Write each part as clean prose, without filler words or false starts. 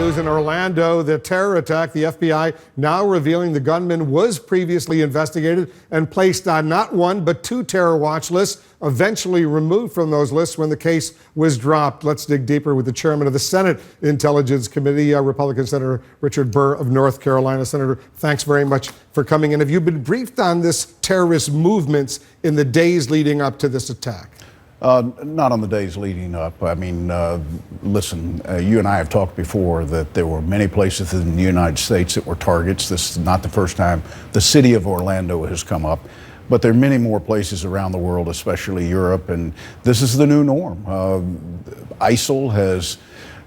news in Orlando, the terror attack. The FBI now revealing the gunman was previously investigated and placed on not one but two terror watch lists, eventually removed from those lists when the case was dropped. Let's dig deeper with the chairman of the Senate Intelligence Committee, Republican Senator Richard Burr of North Carolina. Senator, thanks very much for coming in. Have you been briefed on this terrorist movements in the days leading up to this attack? Not on the days leading up. I mean, listen, you and I have talked before that there were many places in the United States that were targets. This is not the first time the city of Orlando has come up, but there are many more places around the world, especially Europe, and this is the new norm. ISIL has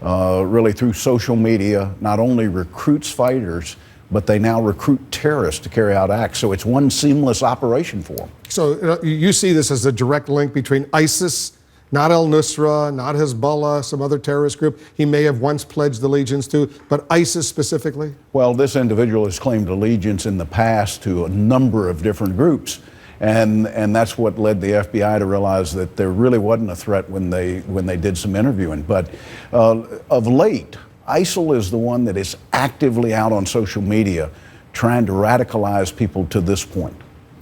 really, through social media, not only recruits fighters, but they now recruit terrorists to carry out acts. So it's one seamless operation for them. So you see this as a direct link between ISIS, not al-Nusra, not Hezbollah, some other terrorist group he may have once pledged allegiance to, but ISIS specifically? Well, this individual has claimed allegiance in the past to a number of different groups. And that's what led the FBI to realize that there really wasn't a threat when they did some interviewing. But of late, ISIL is the one that is actively out on social media trying to radicalize people to this point.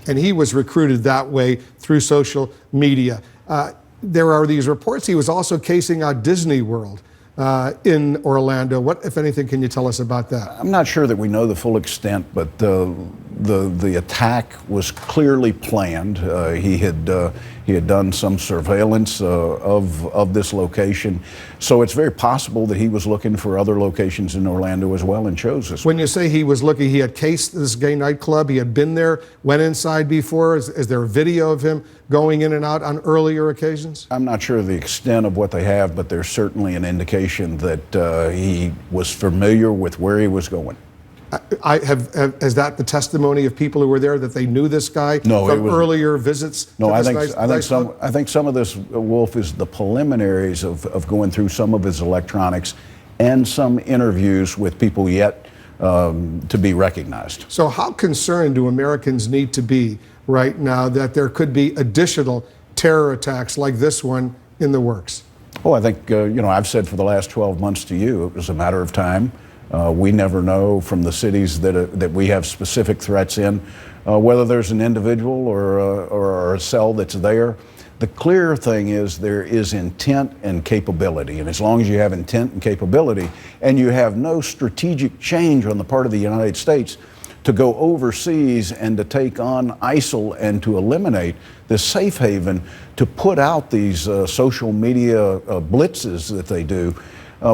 And he was recruited that way through social media. There are these reports he was also casing out Disney World in Orlando. What, if anything, can you tell us about that? I'm not sure that we know the full extent, but the attack was clearly planned. He had done some surveillance of this location, so it's very possible that he was looking for other locations in Orlando as well and chose this. When you say he was looking, he had cased this gay nightclub, he had been there, went inside before. Is there a video of him going in and out on earlier occasions? I'm not sure the extent of what they have, but there's certainly an indication that he was familiar with where he was going. Is that the testimony of people who were there, that they knew this guy from earlier visits? No, I think some of this, Wolf, is the preliminaries of going through some of his electronics and some interviews with people yet to be recognized. So how concerned do Americans need to be right now that there could be additional terror attacks like this one in the works? Oh, I think, I've said for the last 12 months to you, it was a matter of time. We never know from the cities that we have specific threats in, whether there's an individual or a cell that's there. The clear thing is there is intent and capability. And as long as you have intent and capability and you have no strategic change on the part of the United States to go overseas and to take on ISIL and to eliminate this safe haven, to put out these social media blitzes that they do,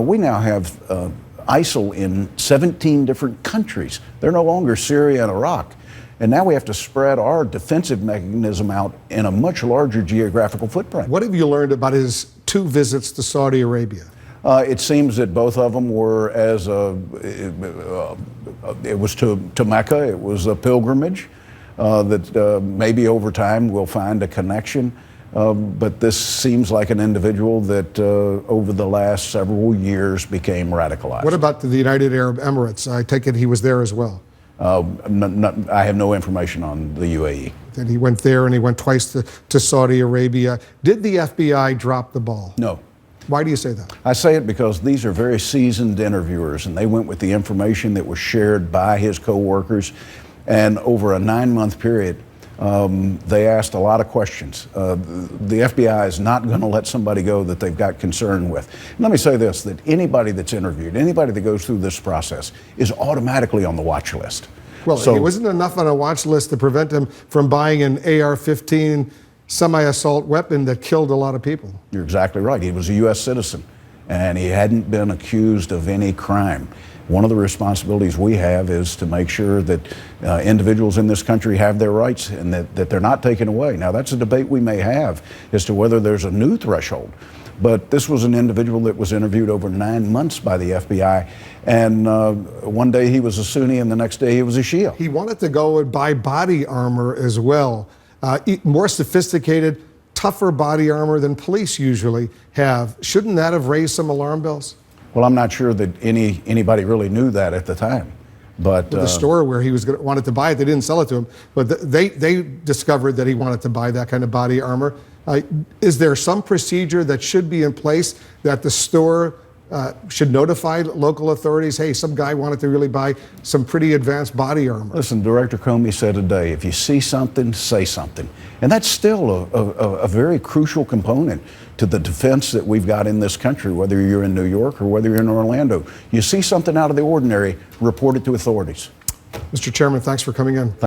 we now have ISIL in 17 different countries. They're no longer Syria and Iraq. And now we have to spread our defensive mechanism out in a much larger geographical footprint. What have you learned about his two visits to Saudi Arabia? It seems that both of them were it was to Mecca. It was a pilgrimage that maybe over time we'll find a connection. But this seems like an individual that over the last several years became radicalized. What about the United Arab Emirates? I take it he was there as well. I have no information on the UAE. That he went there and he went twice to Saudi Arabia. Did the FBI drop the ball? No. Why do you say that? I say it because these are very seasoned interviewers, and they went with the information that was shared by his co-workers. And over a 9-month period, they asked a lot of questions. The FBI is not going to let somebody go that they've got concern with. And let me say this, that anybody that's interviewed, anybody that goes through this process is automatically on the watch list. Well, it wasn't enough on a watch list to prevent him from buying an AR-15 semi-assault weapon that killed a lot of people. You're exactly right. He was a U.S. citizen, and he hadn't been accused of any crime. One of the responsibilities we have is to make sure that individuals in this country have their rights and that they're not taken away. Now, that's a debate we may have as to whether there's a new threshold. But this was an individual that was interviewed over 9 months by the FBI. And one day he was a Sunni and the next day he was a Shia. He wanted to go and buy body armor as well. More sophisticated, tougher body armor than police usually have. Shouldn't that have raised some alarm bells? Well, I'm not sure that anybody really knew that at the time. But the store where he wanted to buy it, they didn't sell it to him, but they discovered that he wanted to buy that kind of body armor. Is there some procedure that should be in place that the store should notify local authorities, hey, some guy wanted to really buy some pretty advanced body armor? Listen, Director Comey said today, if you see something, say something. And that's still a very crucial component to the defense that we've got in this country, whether you're in New York or whether you're in Orlando. You see something out of the ordinary, report it to authorities. Mr. Chairman, thanks for coming in.